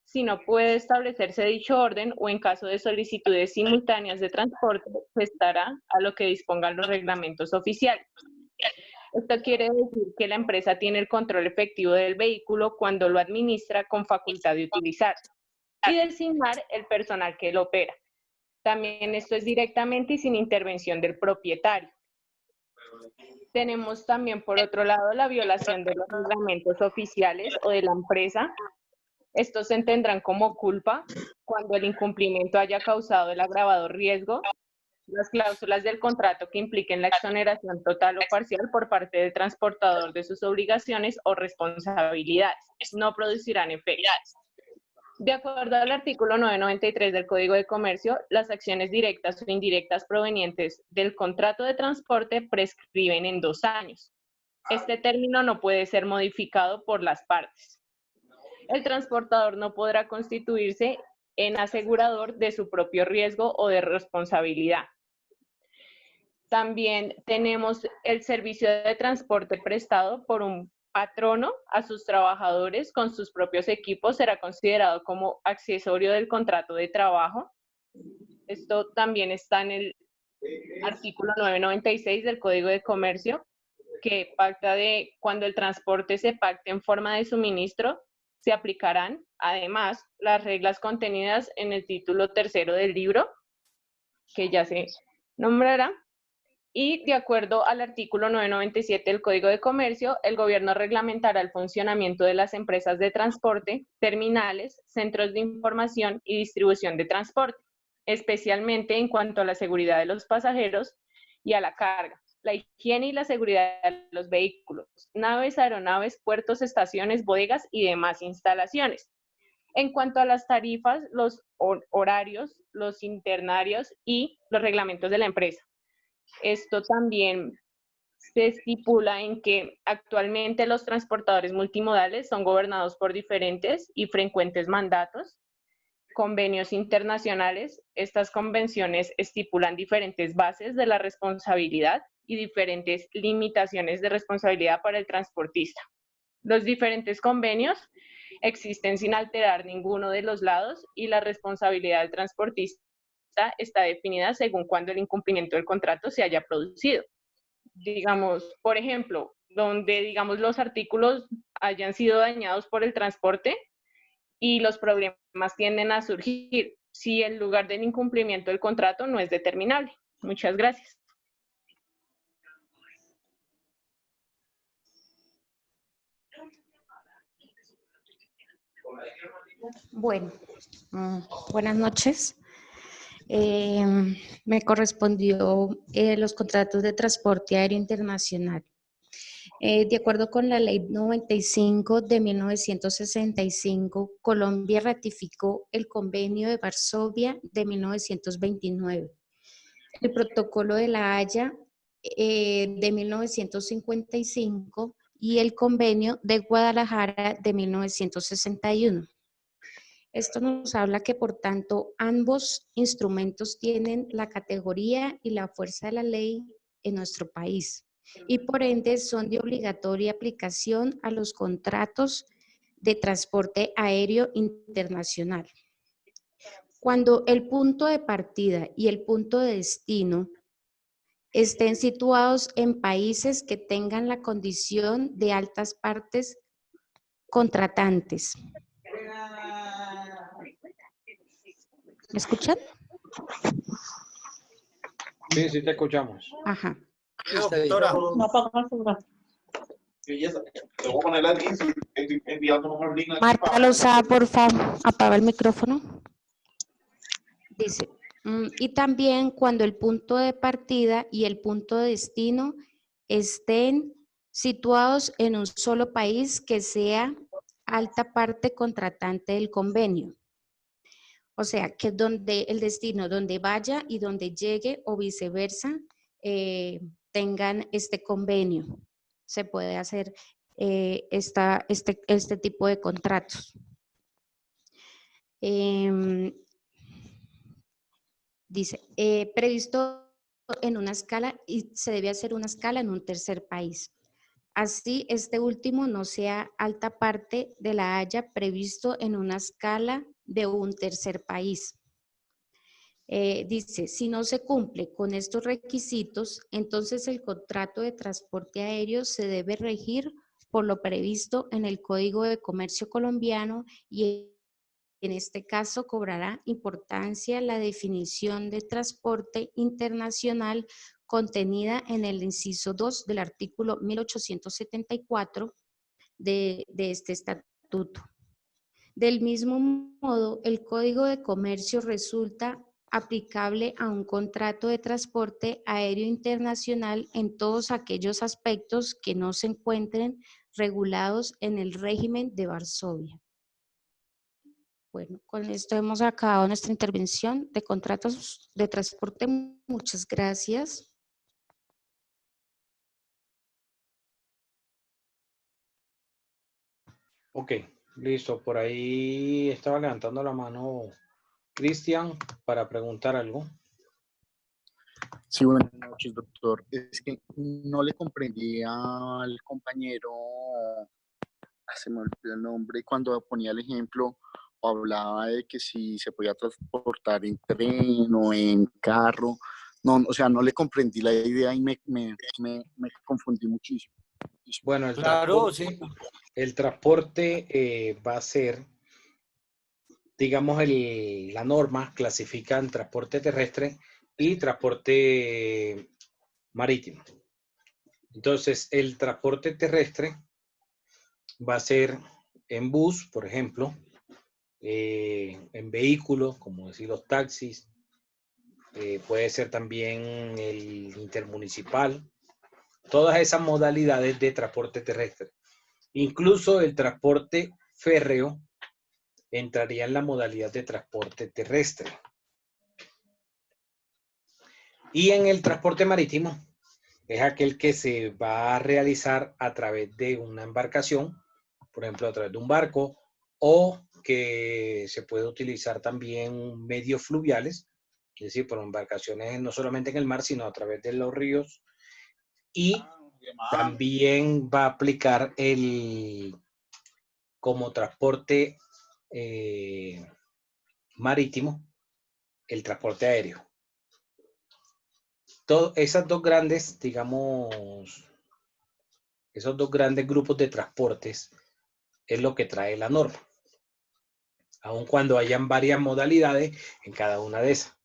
Si no puede establecerse dicho orden o en caso de solicitudes simultáneas de transporte, se estará a lo que dispongan los reglamentos oficiales. Esto quiere decir que la empresa tiene el control efectivo del vehículo cuando lo administra con facultad de utilizarlo y designar el personal que lo opera. También esto es directamente y sin intervención del propietario. Tenemos también, por otro lado, la violación de los reglamentos oficiales o de la empresa. Estos se entenderán como culpa cuando el incumplimiento haya causado el agravado riesgo. Las cláusulas del contrato que impliquen la exoneración total o parcial por parte del transportador de sus obligaciones o responsabilidades no producirán efectos. De acuerdo al artículo 993 del Código de Comercio, las acciones directas o indirectas provenientes del contrato de transporte prescriben en 2 años. Este término no puede ser modificado por las partes. El transportador no podrá constituirse en asegurador de su propio riesgo o de responsabilidad. También tenemos el servicio de transporte prestado por un patrono a sus trabajadores con sus propios equipos será considerado como accesorio del contrato de trabajo. Esto también está en el artículo 996 del Código de Comercio, que pacta de cuando el transporte se pacte en forma de suministro, se aplicarán además las reglas contenidas en el título 3º del libro, que ya se nombrará. Y de acuerdo al artículo 997 del Código de Comercio, el gobierno reglamentará el funcionamiento de las empresas de transporte, terminales, centros de información y distribución de transporte, especialmente en cuanto a la seguridad de los pasajeros y a la carga, la higiene y la seguridad de los vehículos, naves, aeronaves, puertos, estaciones, bodegas y demás instalaciones. En cuanto a las tarifas, los horarios, los internarios y los reglamentos de la empresa. Esto también se estipula en que actualmente los transportadores multimodales son gobernados por diferentes y frecuentes mandatos, convenios internacionales. Estas convenciones estipulan diferentes bases de la responsabilidad y diferentes limitaciones de responsabilidad para el transportista. Los diferentes convenios existen sin alterar ninguno de los lados y la responsabilidad del transportista está definida según cuando el incumplimiento del contrato se haya producido. Digamos, por ejemplo, donde digamos los artículos hayan sido dañados por el transporte y los problemas tienden a surgir si el lugar del incumplimiento del contrato no es determinable. Muchas gracias.
Bueno, buenas noches. Me correspondió los contratos de transporte aéreo internacional. De acuerdo con la Ley 95 de 1965, Colombia ratificó el Convenio de Varsovia de 1929, el Protocolo de La Haya de 1955 y el Convenio de Guadalajara de 1961. Esto nos habla que, por tanto, ambos instrumentos tienen la categoría y la fuerza de la ley en nuestro país y, por ende, son de obligatoria aplicación a los contratos de transporte aéreo internacional. Cuando el punto de partida y el punto de destino estén situados en países que tengan la condición de altas partes contratantes. ¿Me escuchan?
Sí, sí te escuchamos.
Ajá.
Está bien.
Doctora.
Marta Lozada, por favor, apaga el micrófono. Dice, y también cuando el punto de partida y el punto de destino estén situados en un solo país que sea alta parte contratante del convenio. O sea, que donde el destino, donde vaya y donde llegue o viceversa, tengan este convenio. Se puede hacer este tipo de contratos. Dice, previsto en una escala y se debe hacer una escala en un tercer país. Así, este último no sea alta parte de la haya previsto en una escala de un tercer país. Dice, si no se cumple con estos requisitos, entonces el contrato de transporte aéreo se debe regir por lo previsto en el Código de Comercio colombiano y en este caso cobrará importancia la definición de transporte internacional contenida en el inciso 2 del artículo 1874 de este estatuto. Del mismo modo, el Código de Comercio resulta aplicable a un contrato de transporte aéreo internacional en todos aquellos aspectos que no se encuentren regulados en el régimen de Varsovia. Bueno, con esto hemos acabado nuestra intervención de contratos de transporte. Muchas gracias.
Ok, listo. Por ahí estaba levantando la mano Cristian para preguntar algo.
Sí, buenas noches, doctor. Es que no le comprendí al compañero, se me olvidó el nombre, cuando ponía el ejemplo o hablaba de que si se podía transportar en tren o en carro. No, o sea, no le comprendí la idea y me confundí muchísimo.
Bueno,
Claro, sí.
el transporte va a ser, digamos, la norma clasifica en transporte terrestre y transporte marítimo. Entonces, el transporte terrestre va a ser en bus, por ejemplo, en vehículos, como decir los taxis, puede ser también el intermunicipal, todas esas modalidades de transporte terrestre. Incluso el transporte férreo entraría en la modalidad de transporte terrestre. Y en el transporte marítimo es aquel que se va a realizar a través de una embarcación, por ejemplo, a través de un barco, o que se puede utilizar también medios fluviales, es decir, por embarcaciones no solamente en el mar, sino a través de los ríos. Y también va a aplicar como transporte marítimo, el transporte aéreo. Esas dos grandes, digamos, esos dos grandes grupos de transportes es lo que trae la norma, aun cuando hayan varias modalidades en cada una de esas.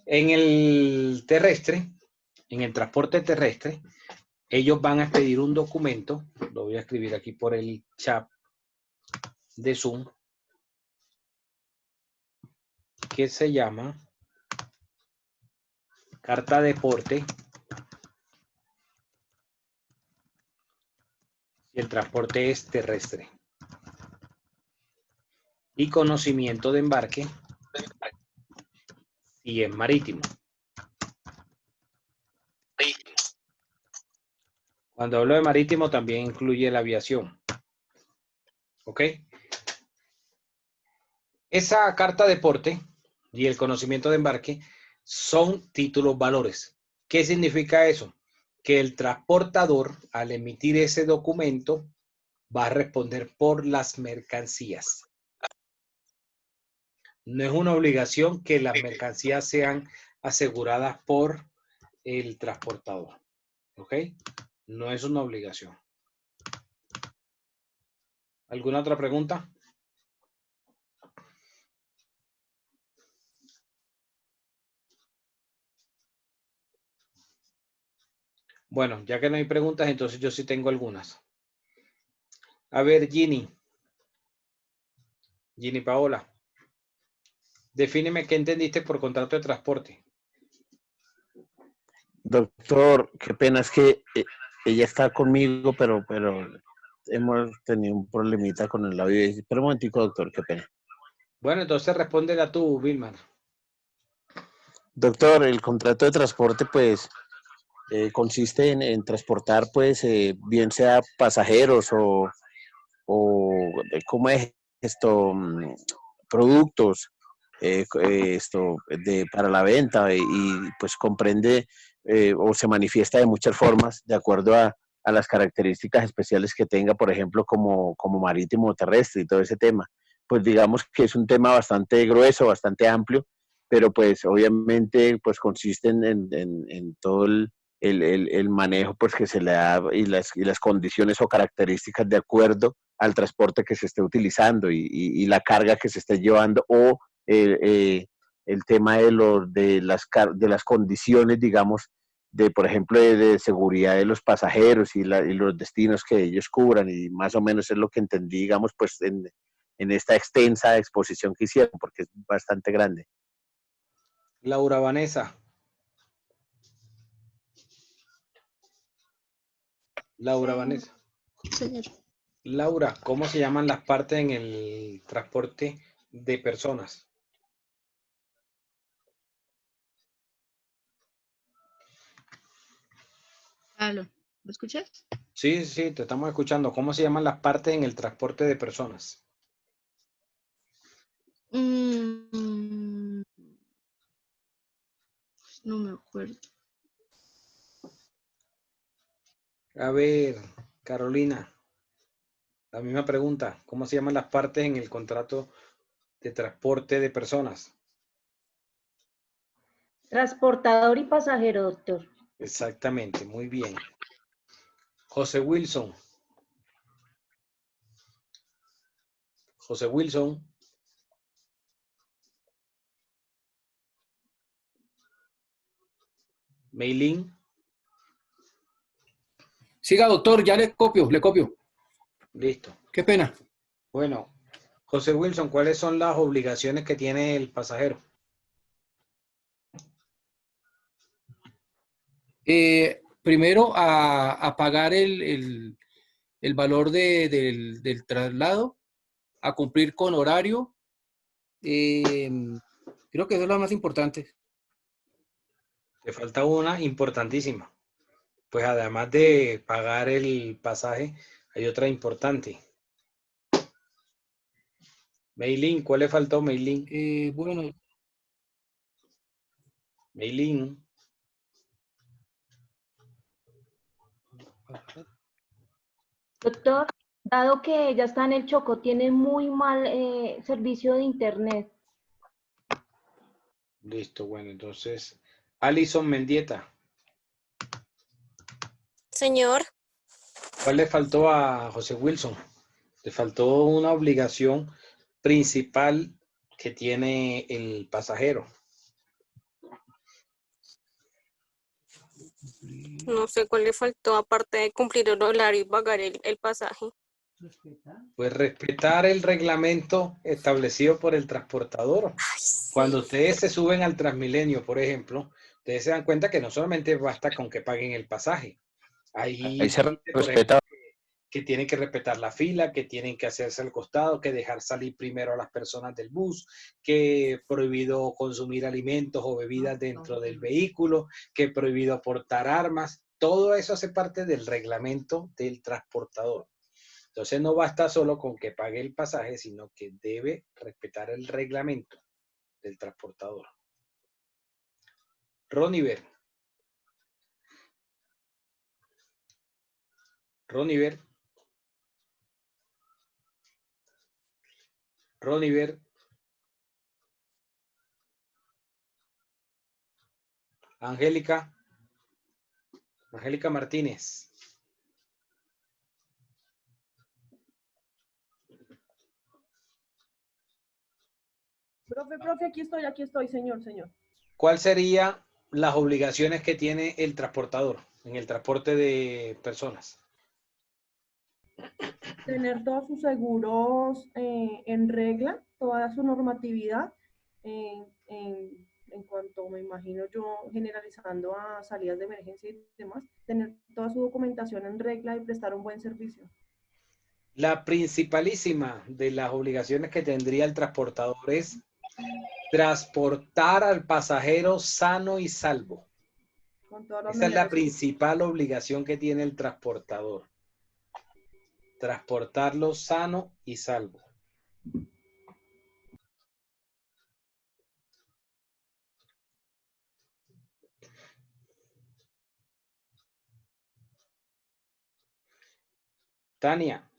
En el terrestre, en el transporte terrestre, ellos van a expedir un documento, lo voy a escribir aquí por el chat de Zoom, que se llama carta de porte si el transporte es terrestre y conocimiento de embarque si es marítimo. Cuando hablo de marítimo también incluye la aviación. ¿Ok? Esa carta de porte y el conocimiento de embarque son títulos valores. ¿Qué significa eso? Que el transportador, al emitir ese documento, va a responder por las mercancías. No es una obligación que las mercancías sean aseguradas por el transportador. ¿Ok? No es una obligación. ¿Alguna otra pregunta? Bueno, ya que no hay preguntas, entonces yo sí tengo algunas. A ver, Ginny Paola, defíneme qué entendiste por contrato de transporte.
Doctor, qué pena, es que ella está conmigo, pero hemos tenido un problemita con el audio. Espera un momentico, doctor, qué pena.
Bueno, entonces respóndela tú, Vilmar.
Doctor, el contrato de transporte, pues, consiste en transportar, pues, bien sea pasajeros o ¿cómo es esto? Productos, para la venta pues comprende o se manifiesta de muchas formas de acuerdo a las características especiales que tenga, por ejemplo, como marítimo o terrestre y todo ese tema. Pues digamos que es un tema bastante grueso, bastante amplio, pero pues obviamente pues consiste en todo el manejo pues que se le da y las condiciones o características de acuerdo al transporte que se esté utilizando y la carga que se esté llevando o el tema de las condiciones, digamos, por ejemplo, de seguridad de los pasajeros y los destinos que ellos cubran, y más o menos es lo que entendí, digamos, pues en esta extensa exposición que hicieron, porque es bastante grande.
Laura Vanessa. Vanessa.
Señor.
Laura, ¿cómo se llaman las partes en el transporte de personas?
Aló, ¿me escuchas?
Sí, sí, te estamos escuchando. ¿Cómo se llaman las partes en el transporte de personas?
No me acuerdo.
A ver, Carolina, la misma pregunta. ¿Cómo se llaman las partes en el contrato de transporte de personas?
Transportador y pasajero, doctor.
Exactamente, muy bien. José Wilson. José Wilson. Meilín.
Siga, doctor, ya le copio.
Listo.
Qué pena.
Bueno, José Wilson, ¿cuáles son las obligaciones que tiene el pasajero?
Primero a pagar el valor del traslado, a cumplir con horario. Creo que eso es lo más importante.
Te falta una importantísima. Pues además de pagar el pasaje, hay otra importante. Meilín, ¿cuál le faltó, Meilín?
Bueno.
Meilín.
Doctor, dado que ella está en el Chocó, tiene muy mal servicio de internet.
Listo, bueno, entonces, Alison Mendieta.
Señor.
¿Cuál le faltó a José Wilson? Le faltó una obligación principal que tiene el pasajero.
No sé cuál le faltó, aparte de cumplir el horario y pagar el pasaje.
Pues respetar el reglamento establecido por el transportador.
Ay, sí.
Cuando ustedes se suben al Transmilenio, por ejemplo, ustedes se dan cuenta que no solamente basta con que paguen el pasaje.
Ahí se
Dice, por
respeta.
ejemplo, que tienen que respetar la fila, que tienen que hacerse al costado, que dejar salir primero a las personas del bus, que es prohibido consumir alimentos o bebidas dentro del vehículo, que es prohibido portar armas. Todo eso hace parte del reglamento del transportador. Entonces no basta solo con que pague el pasaje, sino que debe respetar el reglamento del transportador. Roniver. Angélica Martínez.
Profe, aquí estoy, señor.
¿Cuál serían las obligaciones que tiene el transportador? en el transporte de personas?
Tener todos sus seguros en regla, toda su normatividad, en cuanto me imagino yo generalizando a salidas de emergencia y demás, tener toda su documentación en regla y prestar un buen servicio.
La principalísima de las obligaciones que tendría el transportador es transportar al pasajero sano y salvo.
Con todas las
Esa es la
medidas.
principal obligación que tiene el transportador. Transportarlo sano y salvo. Tania.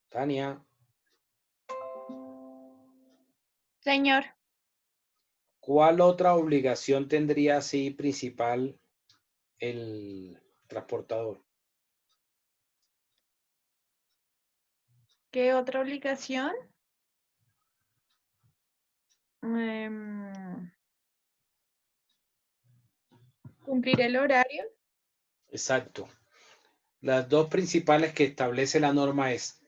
Tania.
Señor,
¿Cuál otra obligación tendría así principal el transportador?
¿qué otra obligación? Cumplir el horario.
Exacto. Las dos principales que establece la norma es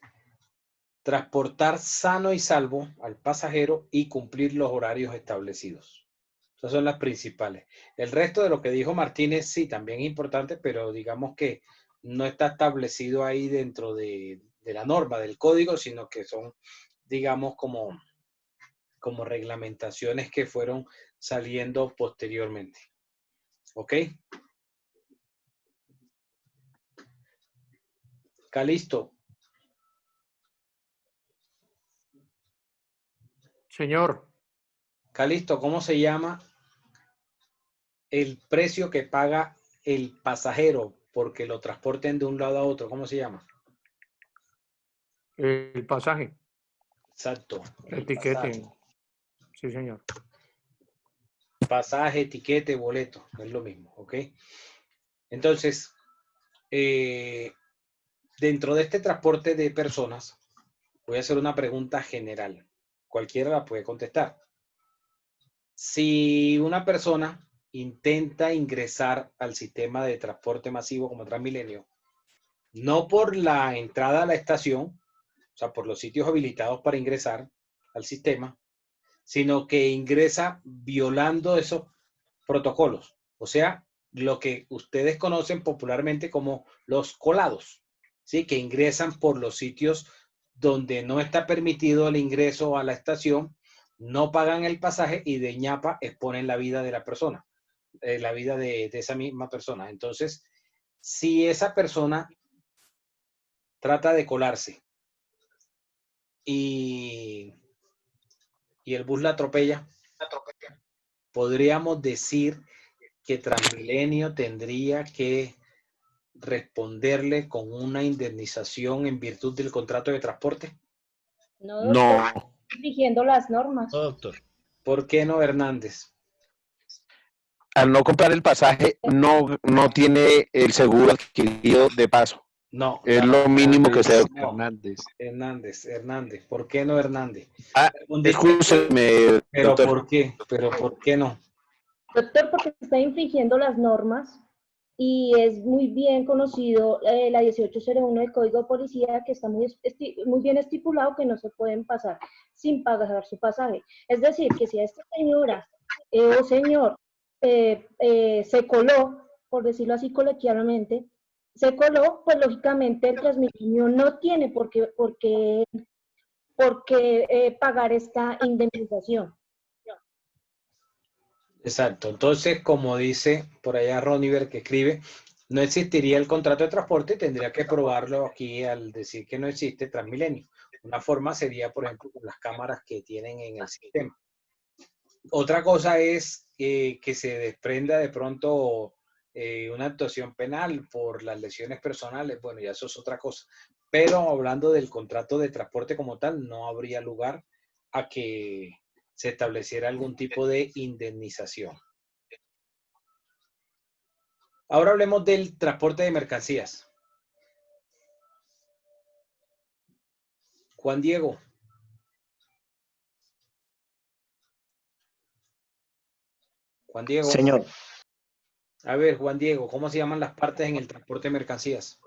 transportar sano y salvo al pasajero y cumplir los horarios establecidos. Esas son las principales. El resto de lo que dijo Martínez sí, también es importante, pero digamos que no está establecido ahí dentro de la norma, del código, sino que son, digamos, como reglamentaciones que fueron saliendo posteriormente. ¿Ok? Calisto.
Señor.
Calisto, ¿cómo se llama el precio que paga el pasajero porque lo transporten de un lado a otro? ¿Cómo se llama?
El pasaje.
Exacto.
El etiquete. Sí, señor.
Pasaje, etiquete, boleto. Es lo mismo, ¿ok? Entonces, dentro de este transporte de personas, voy a hacer una pregunta general. Cualquiera la puede contestar. Si una persona intenta ingresar al sistema de transporte masivo como Transmilenio, no por la entrada a la estación, o sea, por los sitios habilitados para ingresar al sistema, sino que ingresa violando esos protocolos, o sea, lo que ustedes conocen popularmente como los colados, ¿sí? Que ingresan por los sitios donde no está permitido el ingreso a la estación, no pagan el pasaje y de ñapa exponen la vida de la persona, la vida de esa misma persona. Entonces, si esa persona trata de colarse y el bus la atropella, podríamos decir que Transmilenio tendría que responderle con una indemnización en virtud del contrato de transporte.
No, doctor, infringiendo las normas.
Doctor.
¿Por qué no, Hernández?
Al no comprar el pasaje, no tiene el seguro adquirido de paso.
No.
Es lo mínimo que se...
Hernández. ¿Por qué no, Hernández?
Escúcheme,
¿Pero
doctor.
por qué? ¿Pero por qué no?
Doctor, porque está infringiendo las normas y es muy bien conocido la 1801 del Código de Policía, que está muy bien estipulado que no se pueden pasar sin pagar su pasaje. Es decir, que si a esta señora o señor se coló, por decirlo así coloquialmente, se coló, pues lógicamente el Transmilenio no tiene por qué pagar esta indemnización.
Exacto. Entonces, como dice por allá Roniver que escribe, no existiría el contrato de transporte y tendría que probarlo aquí al decir que no existe Transmilenio. Una forma sería, por ejemplo, con las cámaras que tienen en el sistema. Otra cosa es que se desprenda de pronto una actuación penal por las lesiones personales. Bueno, ya eso es otra cosa. Pero hablando del contrato de transporte como tal, no habría lugar a que se estableciera algún tipo de indemnización. Ahora hablemos del transporte de mercancías. Juan Diego. Juan Diego.
Señor.
A ver, Juan Diego, ¿cómo se llaman las partes en el transporte de mercancías?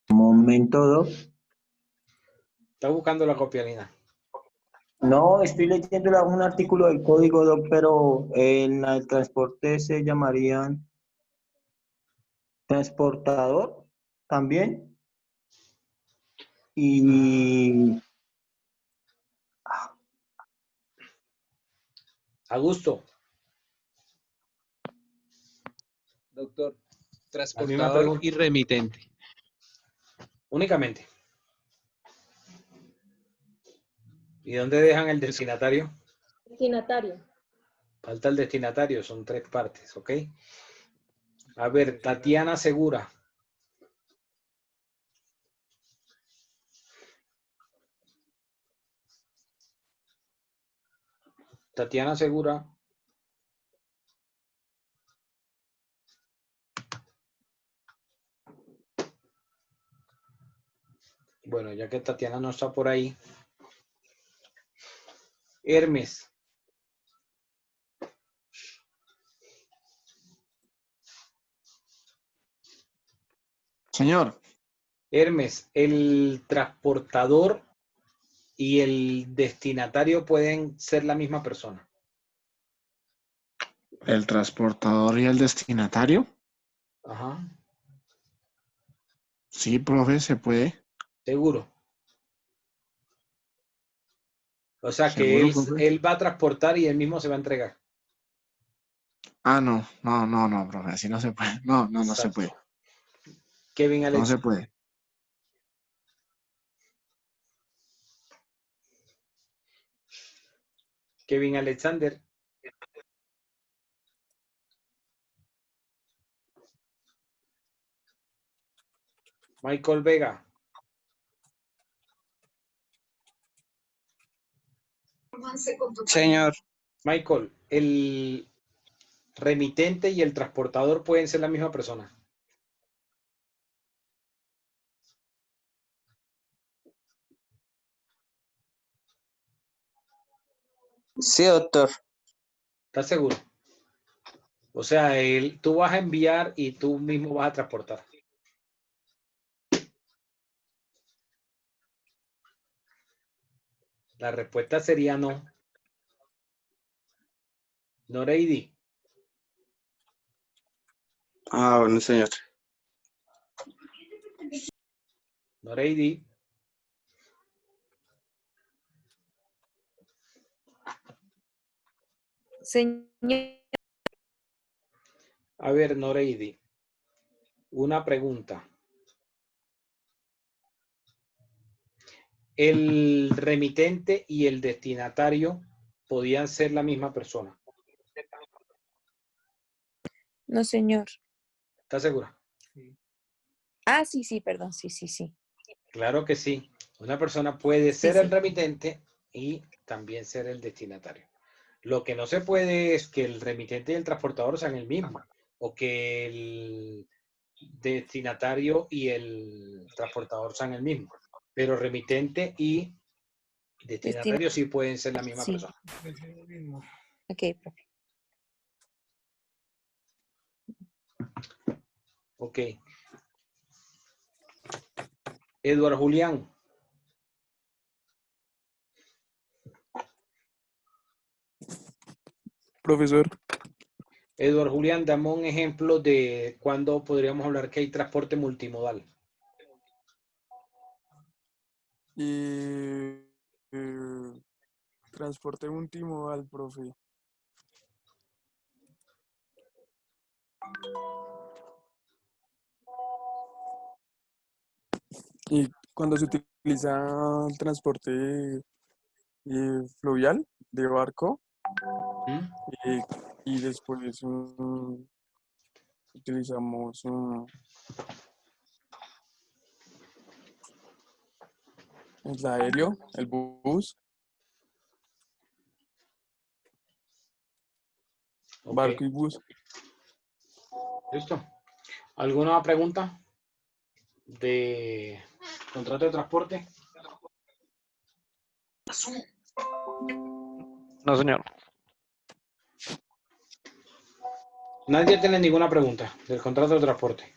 Momento, Doc.
Está buscando la copia, Lina.
No, estoy leyendo un artículo del código, Doc, pero en el transporte se llamarían transportador también. Y
Augusto.
Doctor,
La misma
transportador
pregunta.
y remitente.
Únicamente. ¿Y dónde dejan el destinatario?
Destinatario.
Falta el destinatario, son 3 partes, ¿ok? A ver, Tatiana Segura. Tatiana Segura. Bueno, ya que Tatiana no está por ahí. Hermes.
Señor,
Hermes, el transportador y el destinatario pueden ser la misma persona.
el transportador y el destinatario.
Ajá.
Sí, profe, se puede.
Seguro. O sea que
¿Seguro, profe?
él va a transportar y él mismo se va a entregar.
Ah, no, profe, así no se puede. No se puede.
Kevin
No
Alex.
se puede.
Kevin Alexander. Michael Vega.
Señor.
Michael, el remitente y el transportador pueden ser la misma persona.
Sí, doctor.
¿Estás seguro? O sea, tú vas a enviar y tú mismo vas a transportar. La respuesta sería no. Noreidi.
Ah, bueno, señor.
Noreidi.
Señor.
A ver, Noreidi. Una pregunta. ¿El remitente y el destinatario podían ser la misma persona?
No, señor.
¿Estás segura?
Ah, sí, perdón, sí.
Claro que sí. Una persona puede ser el remitente y también ser el destinatario. Lo que no se puede es que el remitente y el transportador sean el mismo, o que el destinatario y el transportador sean el mismo. Pero remitente y destinatario sí pueden ser la misma
Sí.
persona.
Ok, profe.
Ok. Eduardo Julián.
Profesor.
Eduardo Julián, dame un ejemplo de cuándo podríamos hablar que hay transporte multimodal.
Transporte multimodal, profe. Y cuando se utiliza el transporte fluvial de barco y después utilizamos el aéreo, el bus, barco y bus.
¿Listo? ¿Alguna pregunta de contrato de transporte?
No, señor.
Nadie tiene ninguna pregunta del contrato de transporte.